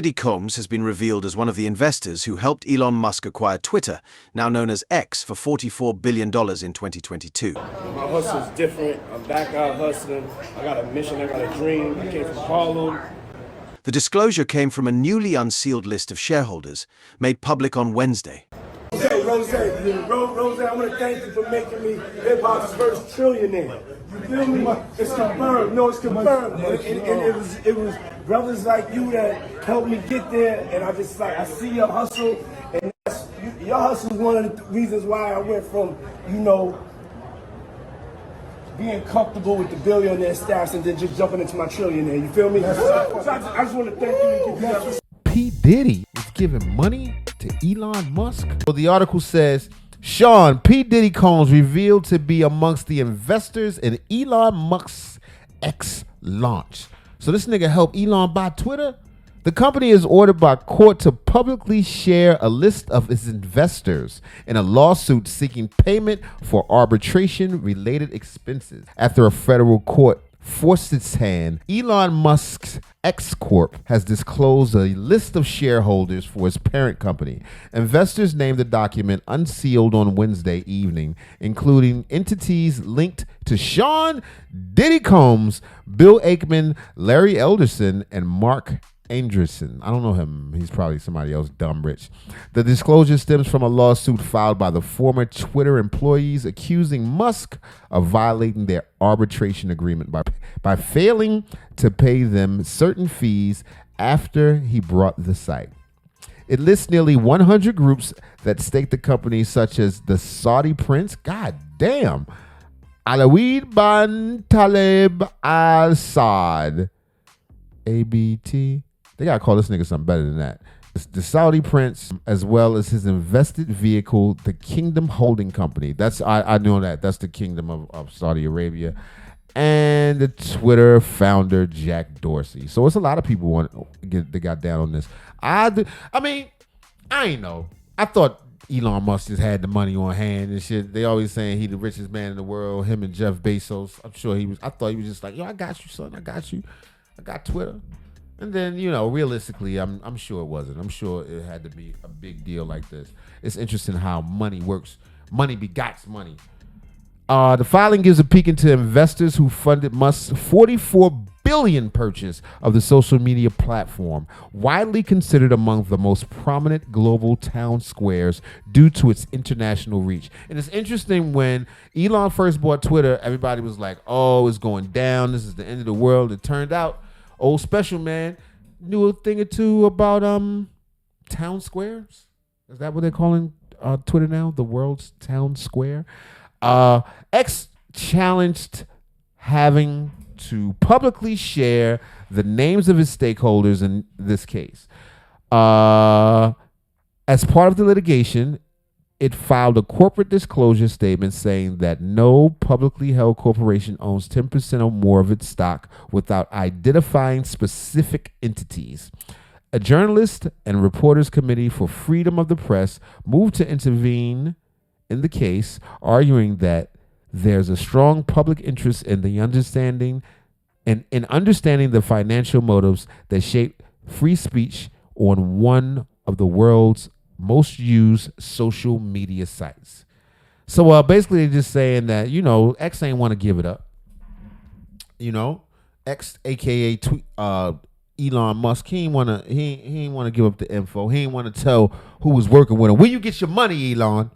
Diddy Combs has been revealed as one of the investors who helped Elon Musk acquire Twitter, now known as X, for $44 billion in 2022. My hustle is different. I'm back out hustling. I got a mission. I got a dream. I came from Harlem. The disclosure came from a newly unsealed list of shareholders, made public on Wednesday. Rose, I want to thank you for making me hip-hop's first trillionaire. You feel me? It's confirmed. No, it's confirmed. And it was brothers like you that helped me get there. And I see your hustle. And your hustle is one of the reasons why I went from, being comfortable with the billionaire status and then just jumping into my trillionaire. You feel me? So I just want to thank you and give you that. P. Diddy is giving money to Elon Musk. So the article says, Sean, P. Diddy Combs revealed to be amongst the investors in Elon Musk's X launch. So this nigga helped Elon buy Twitter? The company is ordered by court to publicly share a list of its investors in a lawsuit seeking payment for arbitration-related expenses. After a federal court forced its hand, Elon Musk's X Corp has disclosed a list of shareholders for its parent company. Investors named the document unsealed on Wednesday evening, including entities linked to Sean Diddy Combs, Bill Ackman, Larry Elderson, and Mark Andreessen. I don't know him. He's probably somebody else dumb rich. The disclosure stems from a lawsuit filed by the former Twitter employees accusing Musk of violating their arbitration agreement by failing to pay them certain fees after he bought the site. It lists nearly 100 groups that stake the company, such as the Saudi Prince, god damn, Alawid bin Talib Al Saad, ABT. They gotta call this nigga something better than that. It's the Saudi Prince, as well as his invested vehicle, the Kingdom Holding Company. I know that. That's the Kingdom of Saudi Arabia. And the Twitter founder, Jack Dorsey. So it's a lot of people that got down on this. I ain't know. I thought Elon Musk just had the money on hand and shit. They always saying he the richest man in the world, him and Jeff Bezos. I'm sure he was. I thought he was just like, yo, I got you, son. I got you. I got Twitter. And then, realistically, I'm sure it wasn't. I'm sure it had to be a big deal like this. It's interesting how money works. Money begots money. The filing gives a peek into investors who funded Musk's $44 billion purchase of the social media platform, widely considered among the most prominent global town squares due to its international reach. And it's interesting, when Elon first bought Twitter, everybody was like, oh, it's going down. This is the end of the world. It turned out Old Special Man knew a thing or two about town squares. Is that what they're calling Twitter now? The world's town square. X challenged having to publicly share the names of its stakeholders in this case. As part of the litigation, it filed a corporate disclosure statement saying that no publicly held corporation owns 10% or more of its stock without identifying specific entities. A journalist and reporters committee for freedom of the press moved to intervene in the case, arguing that there's a strong public interest in understanding the financial motives that shape free speech on one of the world's most used social media sites. So basically they're just saying that, X ain't want to give it up. X, aka Elon Musk, he ain't want to give up the info. He ain't want to tell who was working with him. Where you get your money, Elon?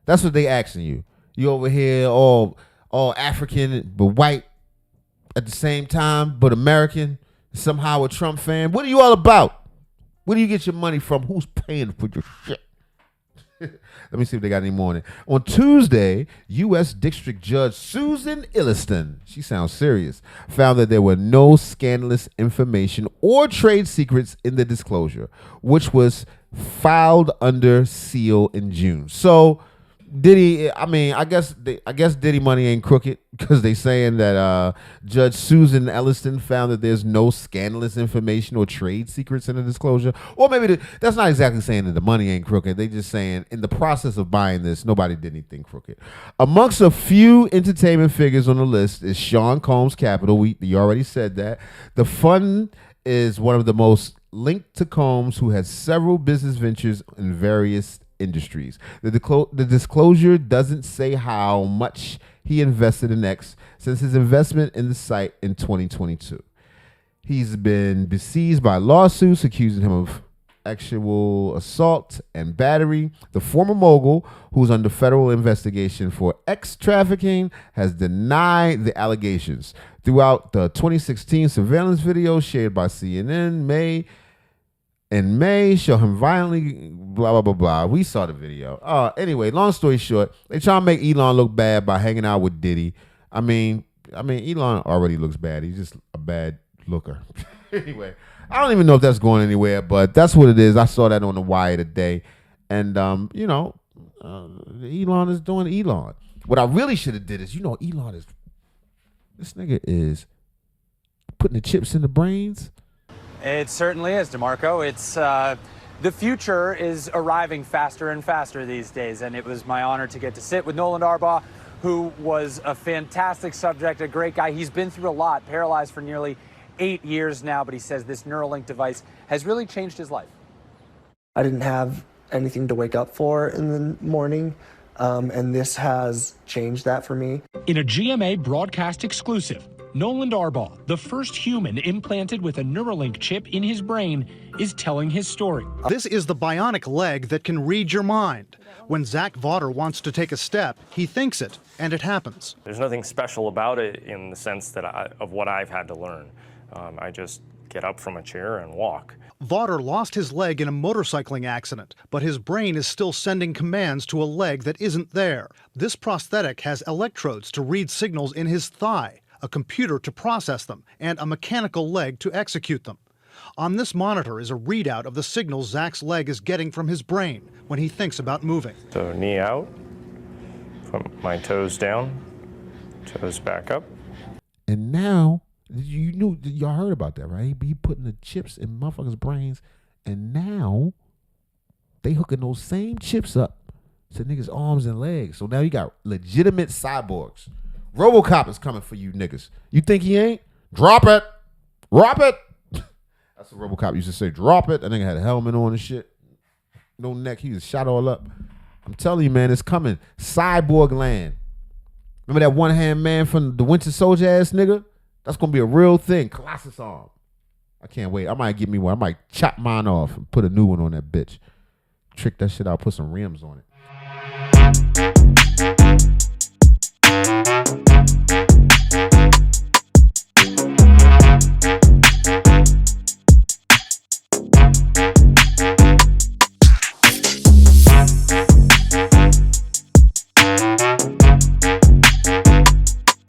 That's what they asking you. You over here all African but white at the same time, but American, somehow a Trump fan. What are you all about? Where do you get your money from? Who's paying for your shit? Let me see if they got any more on it. On Tuesday, U.S. District Judge Susan Illiston, she sounds serious, found that there were no scandalous information or trade secrets in the disclosure, which was filed under seal in June. So Diddy, I guess Diddy money ain't crooked, because they saying that Judge Susan Elliston found that there's no scandalous information or trade secrets in the disclosure. Or maybe that's not exactly saying that the money ain't crooked. They just saying in the process of buying this, nobody did anything crooked. Amongst a few entertainment figures on the list is Sean Combs Capital. You already said that. The fund is one of the most linked to Combs, who has several business ventures in various industries. The disclosure doesn't say how much he invested in X since his investment in the site in 2022. He's been besieged by lawsuits accusing him of actual assault and battery. The former mogul, who's under federal investigation for X trafficking, has denied the allegations. Throughout the 2016 surveillance video shared by CNN, May show him violently, blah, blah, blah, blah. We saw the video. Anyway, long story short, they try to make Elon look bad by hanging out with Diddy. I mean, Elon already looks bad. He's just a bad looker. Anyway, I don't even know if that's going anywhere, but that's what it is. I saw that on the wire today. And, Elon is doing Elon. What I really should have did is, this nigga is putting the chips in the brains. It certainly is, DeMarco. It's the future is arriving faster and faster these days, and it was my honor to get to sit with Nolan Darbaugh, who was a fantastic subject, a great guy. He's been through a lot, paralyzed for nearly 8 years now, but he says this Neuralink device has really changed his life. I didn't have anything to wake up for in the morning, and this has changed that for me. In a GMA broadcast exclusive, Nolan Darbaugh, the first human implanted with a Neuralink chip in his brain, is telling his story. This is the bionic leg that can read your mind. When Zach Vaughter wants to take a step, he thinks it, and it happens. There's nothing special about it in the sense that of what I've had to learn. I just get up from a chair and walk. Vaughter lost his leg in a motorcycling accident, but his brain is still sending commands to a leg that isn't there. This prosthetic has electrodes to read signals in his thigh, a computer to process them, and a mechanical leg to execute them. On this monitor is a readout of the signals Zach's leg is getting from his brain when he thinks about moving. So knee out, put my toes down, toes back up. And now, y'all heard about that, right? He putting the chips in motherfuckers' brains, and now they hooking those same chips up to niggas' arms and legs. So now you got legitimate cyborgs. RoboCop is coming for you niggas. You think he ain't? Drop it. Drop it. That's what RoboCop used to say. Drop it. That nigga had a helmet on and shit. No neck. He was shot all up. I'm telling you, man, it's coming. Cyborg land. Remember that one-hand man from the Winter Soldier ass nigga? That's going to be a real thing. Colossus arm. I can't wait. I might get me one. I might chop mine off and put a new one on that bitch. Trick that shit out. Put some rims on it.